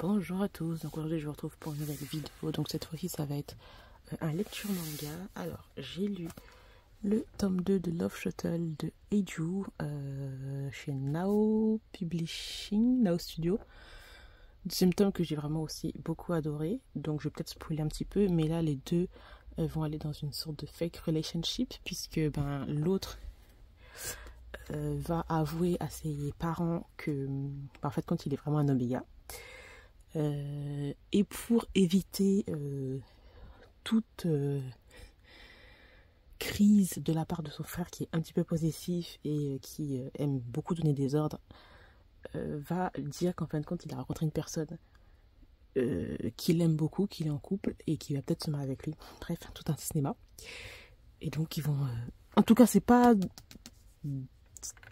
Bonjour à tous, donc aujourd'hui je vous retrouve pour une nouvelle vidéo, donc cette fois-ci ça va être un lecture manga. Alors j'ai lu le tome 2 de Love Shuttle de Eiju chez Nao Publishing, Nao Studio. Deuxième tome que j'ai vraiment aussi beaucoup adoré, donc je vais peut-être spoiler un petit peu, mais là les deux vont aller dans une sorte de fake relationship puisque l'autre va avouer à ses parents que en fait quand il est vraiment un oméga. Et pour éviter toute crise de la part de son frère qui est un petit peu possessif et qui aime beaucoup donner des ordres, va dire qu'en fin de compte il a rencontré une personne qu'il aime beaucoup, qu'il est en couple et qui va peut-être se marier avec lui. Bref, tout un cinéma. Et donc ils vont... En tout cas c'est pas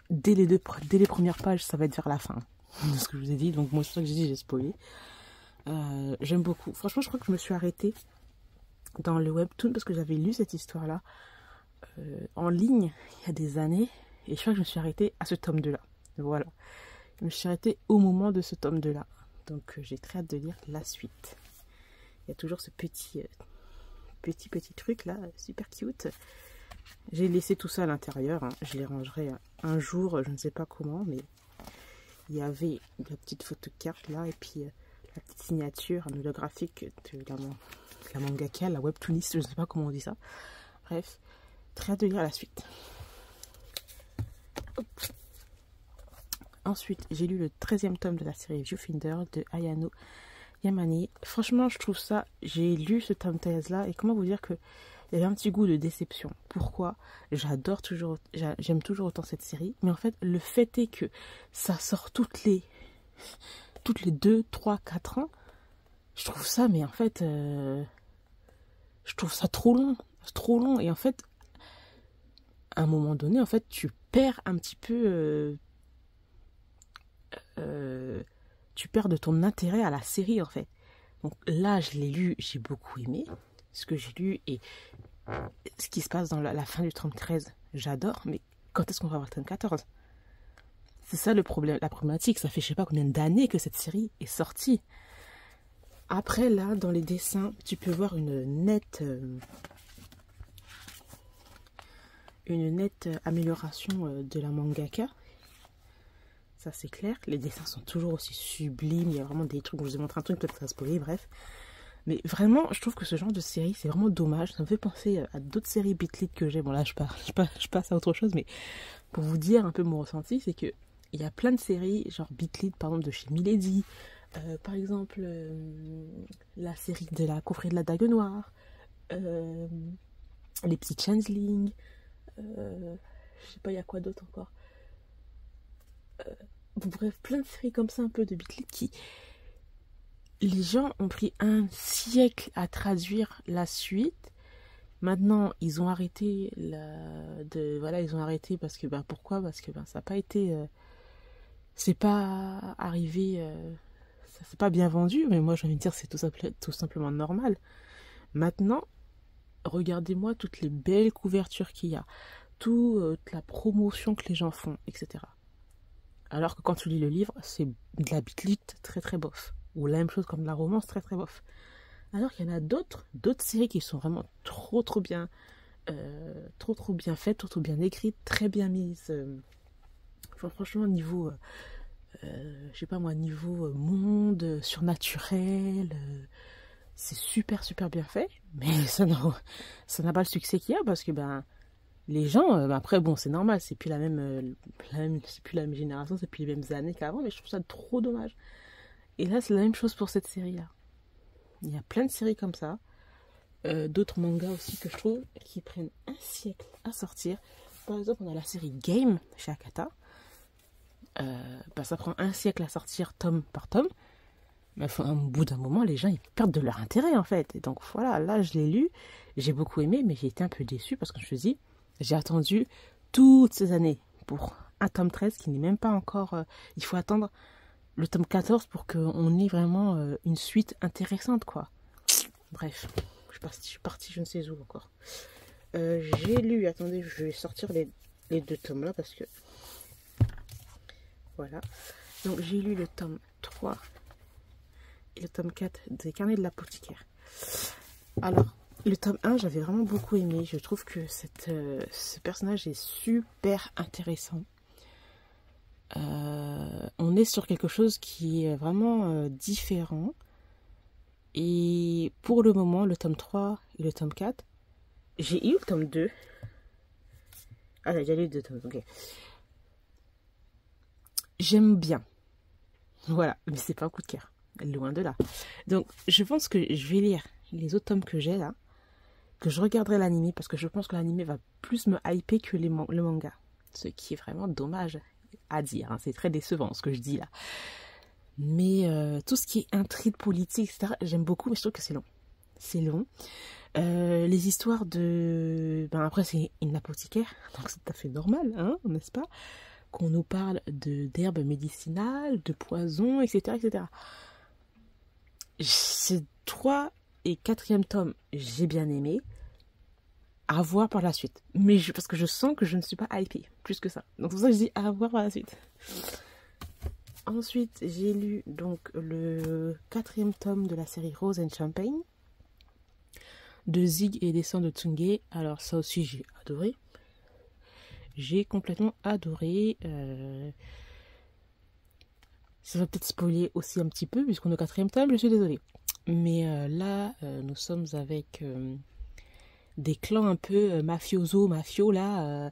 dès les premières pages, ça va être vers la fin de ce que je vous ai dit, donc moi c'est ça que j'ai dit, j'ai spoilé. J'aime beaucoup, franchement je crois que je me suis arrêtée dans le webtoon parce que j'avais lu cette histoire là en ligne il y a des années et je crois que je me suis arrêtée à ce tome 2 là, voilà, je me suis arrêtée au moment de ce tome 2 là, donc j'ai très hâte de lire la suite. Il y a toujours ce petit truc là, super cute. J'ai laissé tout ça à l'intérieur, hein. Je les rangerai un jour, je ne sais pas comment, mais il y avait la petite photocarte là et puis la petite signature holographique de la mangaka, la webtooniste, je ne sais pas comment on dit ça. Bref, très hâte de lire la suite. Hop. Ensuite, j'ai lu le 13e tome de la série Viewfinder de Ayano Yamane. Franchement, je trouve ça... J'ai lu ce tome 13 là et comment vous dire que il y avait un petit goût de déception. Pourquoi? J'adore toujours, j'aime toujours autant cette série, mais en fait, le fait est que ça sort toutes les 2, 3, 4 ans. Je trouve ça, mais en fait, je trouve ça trop long. Trop long. Et en fait, à un moment donné, en fait, tu perds un petit peu... tu perds de ton intérêt à la série, en fait. Donc là, je l'ai lu, j'ai beaucoup aimé ce que j'ai lu et ce qui se passe dans la fin du tome 13, j'adore, mais quand est-ce qu'on va voir le tome 14? C'est ça le problème, la problématique. Ça fait je sais pas combien d'années que cette série est sortie. Après là, dans les dessins, tu peux voir une nette amélioration de la mangaka. Ça c'est clair. Les dessins sont toujours aussi sublimes. Il y a vraiment des trucs, je vous ai montré un truc, peut-être que ça va spoiler, bref. Mais vraiment, je trouve que ce genre de série, c'est vraiment dommage. Ça me fait penser à d'autres séries Beatlit que j'ai. Bon là, je passe à autre chose, mais pour vous dire un peu mon ressenti, c'est que il y a plein de séries, genre Beatlit, par exemple, de chez Milady. Par exemple, la série de la confrérie de la Dague Noire. Les petits Changeling. Je sais pas, il y a quoi d'autre encore. Bref, plein de séries comme ça, un peu de Beatlit qui... Les gens ont pris un siècle à traduire la suite. Maintenant, ils ont arrêté ils ont arrêté parce que pourquoi? Parce que ça n'a pas été c'est pas arrivé ça s'est pas bien vendu, mais moi j'ai envie de dire c'est tout simplement normal. Maintenant, regardez-moi toutes les belles couvertures qu'il y a, toute la promotion que les gens font, etc. Alors que quand tu lis le livre, c'est de la Beatlit très très bof. Ou la même chose comme de la romance très très bof. Alors qu'il y en a d'autres séries qui sont vraiment trop bien bien faites, trop bien écrites, très bien mises. Franchement, niveau je sais pas moi, niveau monde surnaturel, c'est super bien fait, mais ça n'a pas le succès qu'il y a parce que les gens, après bon c'est normal, c'est plus c'est plus la même génération, c'est plus les mêmes années qu'avant, mais je trouve ça trop dommage. Et là, c'est la même chose pour cette série-là. Il y a plein de séries comme ça. D'autres mangas aussi que je trouve qui prennent un siècle à sortir. Par exemple, on a la série Game chez Akata. Ça prend un siècle à sortir tome par tome. Mais au bout d'un moment, les gens ils perdent de leur intérêt en fait. Et donc voilà, là je l'ai lu. J'ai beaucoup aimé, mais j'ai été un peu déçue parce que je me suis dit, j'ai attendu toutes ces années pour un tome 13 qui n'est même pas encore... il faut attendre le tome 14 pour qu'on ait vraiment une suite intéressante, quoi. Bref, je suis partie je ne sais où encore. J'ai lu, attendez, je vais sortir les deux tomes là parce que... Voilà. Donc j'ai lu le tome 3 et le tome 4 des Carnets de l'apothicaire. Alors, le tome 1, j'avais vraiment beaucoup aimé. Je trouve que ce personnage est super intéressant. On est sur quelque chose qui est vraiment différent. Et pour le moment, le tome 3 et le tome 4, j'ai eu le tome 2. Ah, j'ai déjà lu 2 tomes, ok. J'aime bien. Voilà, mais c'est pas un coup de cœur. Loin de là. Donc, je pense que je vais lire les autres tomes que j'ai là, que je regarderai l'anime, parce que je pense que l'anime va plus me hyper que le manga. Ce qui est vraiment dommage à dire, hein. C'est très décevant ce que je dis là. Mais tout ce qui est intrigue politique, etc., j'aime beaucoup, mais je trouve que c'est long. C'est long. Les histoires de... Ben après, c'est une apothicaire, donc c'est tout à fait normal, hein, n'est-ce pas? Qu'on nous parle d'herbes médicinales, de poisons, etc., etc. Ces 3 et 4e tomes, j'ai bien aimé. À voir par la suite. Mais parce que je sens que je ne suis pas hypée, plus que ça. Donc c'est pour ça que je dis à voir par la suite. Ensuite, j'ai lu donc le 4e tome de la série Rose and Champagne de Zig et des Sangs de Tsunge. Alors ça aussi, j'ai adoré. J'ai complètement adoré. Ça va peut-être spoiler aussi un petit peu, puisqu'on est au 4e tome, je suis désolée. Mais là, nous sommes avec des clans un peu mafio là,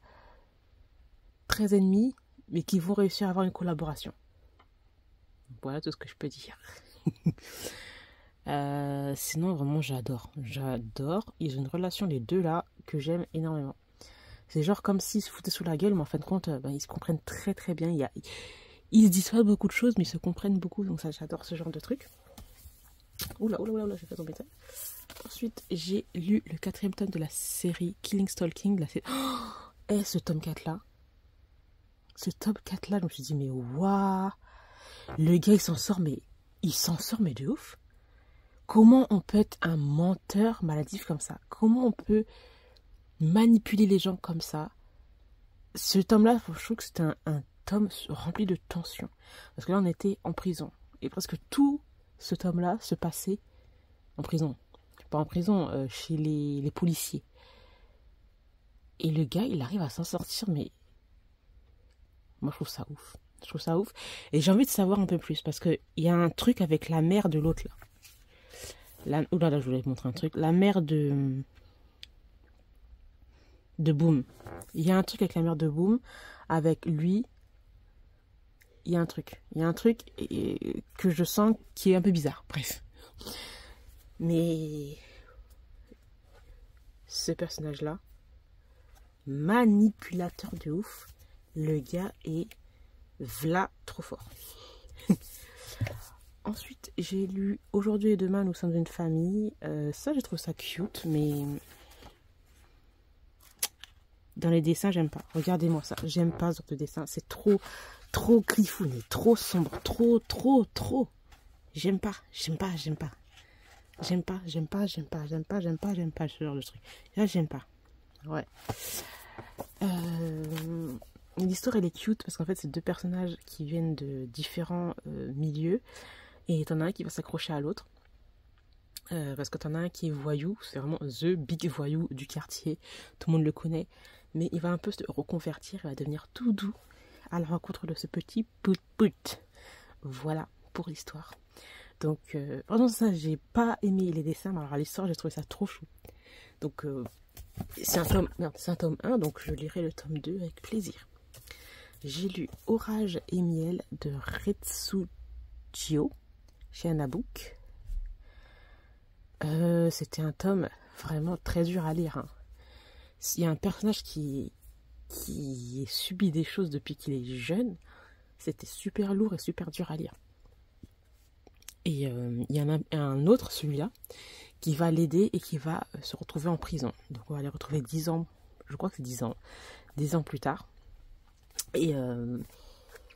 très ennemis, mais qui vont réussir à avoir une collaboration. Voilà tout ce que je peux dire. Sinon, vraiment, j'adore. J'adore. Ils ont une relation, les deux là, que j'aime énormément. C'est genre comme s'ils se foutaient sous la gueule, mais en fin de compte, ben, ils se comprennent très très bien. Ils se disent pas beaucoup de choses, mais ils se comprennent beaucoup. Donc ça, j'adore ce genre de truc. Oula, j'ai fait tomber ça. Ensuite, j'ai lu le 4e tome de la série Killing Stalking. Et ce tome 4 là. Ce tome 4 là, je me suis dit, mais waouh! Le gars, il s'en sort, mais de ouf. Comment on peut être un menteur maladif comme ça? Comment on peut manipuler les gens comme ça? Ce tome-là, je trouve que c'était un tome rempli de tension. Parce que là, on était en prison. Et presque tout ce tome-là se passait en prison. Pas en prison, chez les policiers. Et le gars, il arrive à s'en sortir, mais moi, je trouve ça ouf. Je trouve ça ouf. Et j'ai envie de savoir un peu plus, parce qu'il y a un truc avec la mère de l'autre, là. Oula, là, je voulais te montrer un truc. La mère de Boom. Il y a un truc avec la mère de Boom. Avec lui. Il y a un truc. Il y a un truc que je sens qui est un peu bizarre. Bref. Mais ce personnage-là, manipulateur de ouf. Le gars est v'là trop fort. Ensuite, j'ai lu Aujourd'hui et demain, nous sommes une famille. Ça, j'ai trouvé ça cute, mais dans les dessins, j'aime pas. Regardez-moi ça. J'aime pas ce genre de dessin. C'est trop griffouné, trop sombre, trop. J'aime pas ce genre de truc. Là, j'aime pas. Ouais. L'histoire, elle est cute parce qu'en fait, c'est deux personnages qui viennent de différents milieux. Et t'en as un qui va s'accrocher à l'autre. Parce que t'en as un qui est voyou. C'est vraiment the big voyou du quartier. Tout le monde le connaît. Mais il va un peu se reconvertir. Il va devenir tout doux à la rencontre de ce petit pout. Voilà pour l'histoire. Donc, vraiment ça, j'ai pas aimé les dessins. Mais alors à l'histoire, j'ai trouvé ça trop chou. Donc, c'est un tome 1. Donc, je lirai le tome 2 avec plaisir. J'ai lu Orage et miel de Retsujio chez Anabook. C'était un tome vraiment très dur à lire. Hein. Il y a un personnage qui subit des choses depuis qu'il est jeune. C'était super lourd et super dur à lire. Et il y en a un autre, celui-là, qui va l'aider et qui va se retrouver en prison. Donc on va les retrouver 10 ans, je crois que c'est 10 ans plus tard. Et il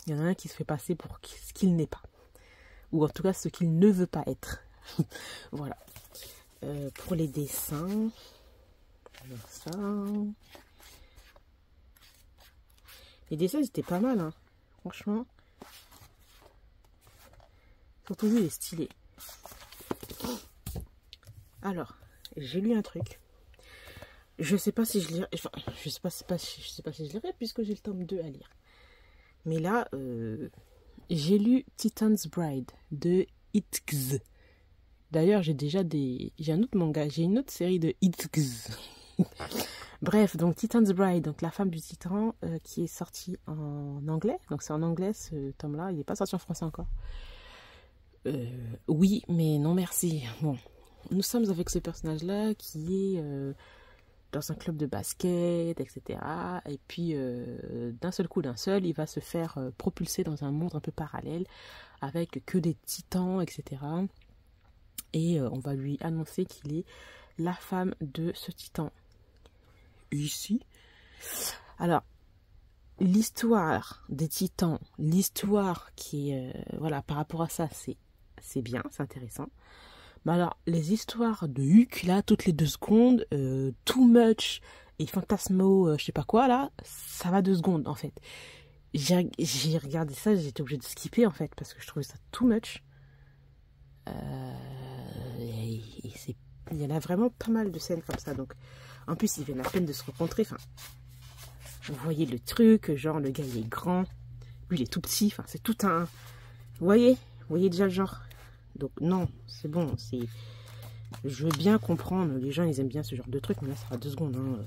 y en a un qui se fait passer pour ce qu'il n'est pas. Ou en tout cas ce qu'il ne veut pas être. Voilà. Pour les dessins. Alors ça. Les dessins c'était pas mal, hein. Franchement. Surtout lui il est stylé. Alors, j'ai lu un truc. Je sais pas si je lirai. Enfin, je sais pas si je lirai puisque j'ai le tome 2 à lire. Mais là, j'ai lu Titan's Bride de Itkz. D'ailleurs, j'ai un autre manga, j'ai une autre série de Itkz. Bref, donc Titan's Bride, donc la femme du titan, qui est sortie en anglais. Donc c'est en anglais ce tome-là, il n'est pas sorti en français encore. Oui, mais non merci. Bon, nous sommes avec ce personnage-là qui est dans un club de basket, etc. Et puis, d'un seul coup, il va se faire propulser dans un monde un peu parallèle avec que des titans, etc. Et on va lui annoncer qu'il est la femme de ce titan. Ici. Alors, l'histoire des titans, l'histoire qui est... voilà, par rapport à ça, c'est bien, c'est intéressant. Mais alors, les histoires de Huck, là, toutes les 2 secondes, Too Much et Fantasmo, je sais pas quoi, là, ça va 2 secondes, en fait. J'ai regardé ça, j'étais obligée de skipper, en fait, parce que je trouvais ça too much. Il y en a vraiment pas mal de scènes comme ça, donc... En plus, ils viennent à peine de se rencontrer, enfin... Vous voyez le truc, genre, le gars, il est grand, lui, il est tout petit, enfin, c'est tout un... Vous voyez déjà le genre. Donc, non, c'est bon, c'est... Je veux bien comprendre, les gens, ils aiment bien ce genre de truc, mais là, ça va 2 secondes, hein.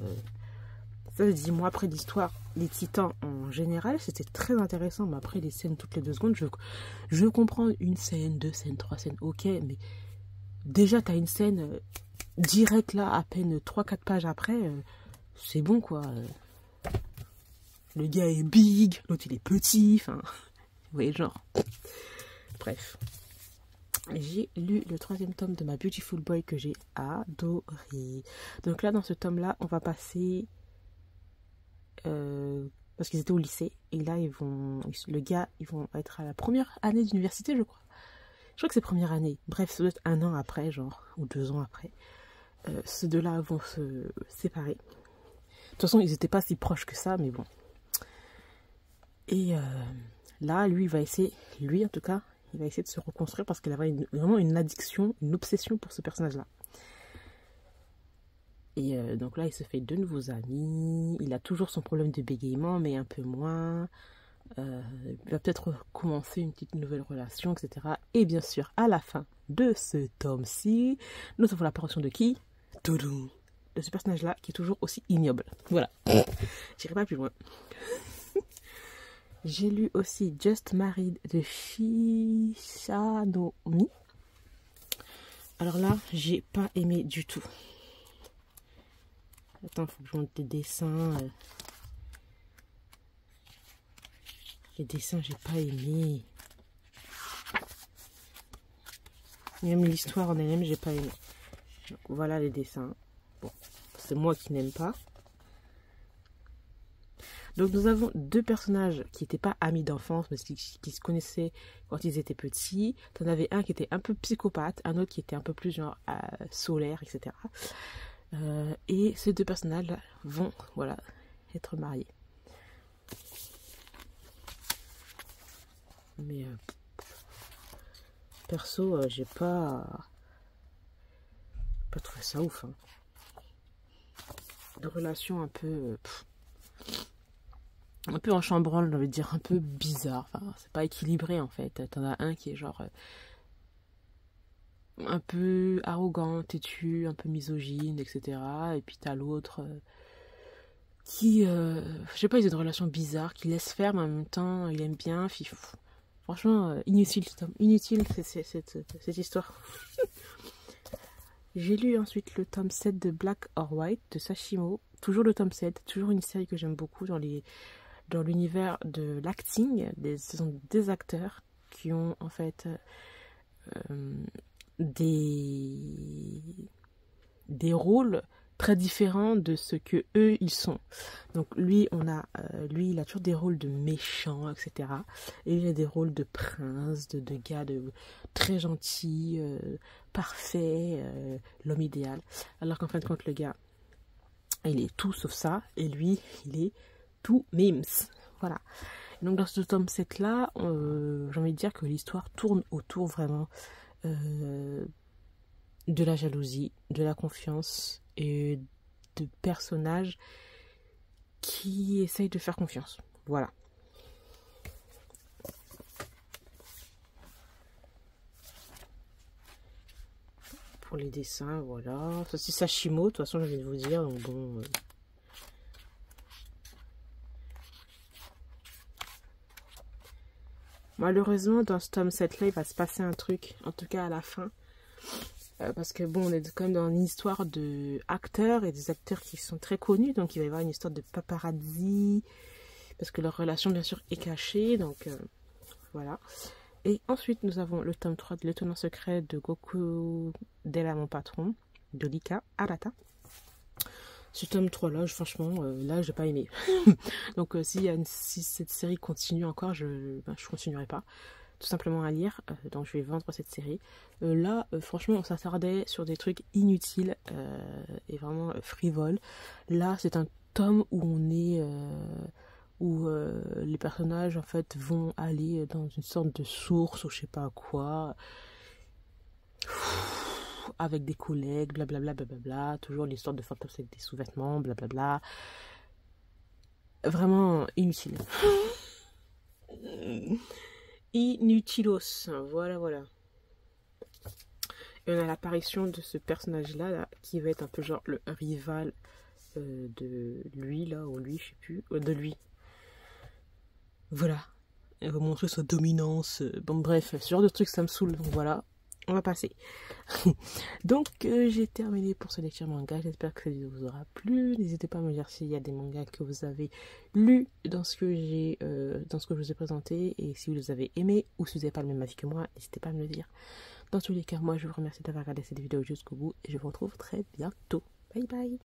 Ça, 10 mois après l'histoire, les titans, en général, c'était très intéressant, mais après, les scènes toutes les 2 secondes, je veux comprendre une scène, 2 scènes, 3 scènes, ok, mais... Déjà, t'as une scène directe, là, à peine 3-4 pages après, c'est bon, quoi. Le gars est big, l'autre il est petit, enfin, vous voyez le genre. Bref. J'ai lu le 3e tome de ma Beautiful Boy que j'ai adoré. Donc là, dans ce tome-là, on va passer... parce qu'ils étaient au lycée, et là, ils vont être à la première année d'université, je crois. Je crois que c'est première année. Bref, ça doit être 1 an après, genre, ou 2 ans après. Ces deux-là vont se séparer. De toute façon, ils n'étaient pas si proches que ça, mais bon. Et là, lui en tout cas, il va essayer de se reconstruire parce qu'il avait vraiment une addiction, une obsession pour ce personnage-là. Et donc là, il se fait de nouveaux amis. Il a toujours son problème de bégaiement, mais un peu moins. Il va peut-être commencer une petite nouvelle relation, etc. Et bien sûr, à la fin de ce tome-ci, nous avons l'apparition de qui? Toudou, de ce personnage-là qui est toujours aussi ignoble. Voilà. J'irai pas plus loin. J'ai lu aussi Just Married de Shishanomi. Alors là, j'ai pas aimé du tout. Attends, faut que je monte des dessins. Les dessins, j'ai pas aimé. Même l'histoire en elle-même, j'ai pas aimé. Donc, voilà les dessins. Bon, c'est moi qui n'aime pas. Donc nous avons 2 personnages qui n'étaient pas amis d'enfance, mais qui se connaissaient quand ils étaient petits. T'en avais un qui était un peu psychopathe, un autre qui était un peu plus genre solaire, etc. Et ces 2 personnages vont, voilà, être mariés. Mais perso, j'ai pas trouvé ça ouf. Hein. De relations un peu en chambranle, j'ai envie de dire, un peu bizarre. Enfin, c'est pas équilibré en fait. T'en as un qui est genre un peu arrogant, têtu, un peu misogyne, etc. Et puis t'as l'autre qui, je sais pas, ils ont une relation bizarre, qui laisse faire, mais en même temps, il aime bien. Franchement, inutile, inutile cette histoire. J'ai lu ensuite le tome 7 de Black or White de Sashimo. Toujours le tome 7, toujours une série que j'aime beaucoup dans l'univers de l'acting. Ce sont des acteurs qui ont en fait des rôles très différents de ce que eux ils sont. Donc lui il a toujours des rôles de méchants, etc. Et il a des rôles de prince, de gars très gentils, parfait, l'homme idéal. Alors qu'en fin de compte le gars il est tout sauf ça, et lui il est tout mimes. Voilà. Et donc dans ce tome 7 là, j'ai envie de dire que l'histoire tourne autour vraiment de la jalousie, de la confiance et de personnages qui essayent de faire confiance. Voilà. Pour les dessins, voilà. Ça c'est Sashimo, de toute façon je viens de vous dire, donc bon... Malheureusement, dans ce tome 7 là, il va se passer un truc, en tout cas à la fin. Parce que bon, on est quand même dans une histoire de acteurs et des acteurs qui sont très connus, donc il va y avoir une histoire de paparazzi, parce que leur relation bien sûr est cachée, donc voilà. Et ensuite nous avons le tome 3 de l'étonnant secret de Goku Della mon patron, de Lika Arata. Ce tome 3 là, franchement, là j'ai pas aimé. Donc si cette série continue encore, je continuerai pas. Tout simplement à lire, donc je vais vendre cette série. Là, franchement, on s'attardait sur des trucs inutiles et vraiment frivoles. Là, c'est un tome où on est... où les personnages, en fait, vont aller dans une sorte de source ou je sais pas quoi, avec des collègues, blablabla, blablabla, toujours l'histoire de fantômes avec des sous-vêtements, blablabla. Vraiment inutile. Inutilos, voilà, voilà. Et on a l'apparition de ce personnage-là, là, qui va être un peu genre le rival de lui, là, ou lui, je sais plus, de lui. Voilà. Elle va montrer sa dominance. Bon, bref, ce genre de truc, ça me saoule, donc voilà. On va passer. Donc, j'ai terminé pour ce lecture manga. J'espère que ça vous aura plu. N'hésitez pas à me dire s'il y a des mangas que vous avez lus dans ce que je vous ai présenté. Et si vous les avez aimés ou si vous n'avez pas le même avis que moi, n'hésitez pas à me le dire. Dans tous les cas, moi, je vous remercie d'avoir regardé cette vidéo jusqu'au bout. Et je vous retrouve très bientôt. Bye bye.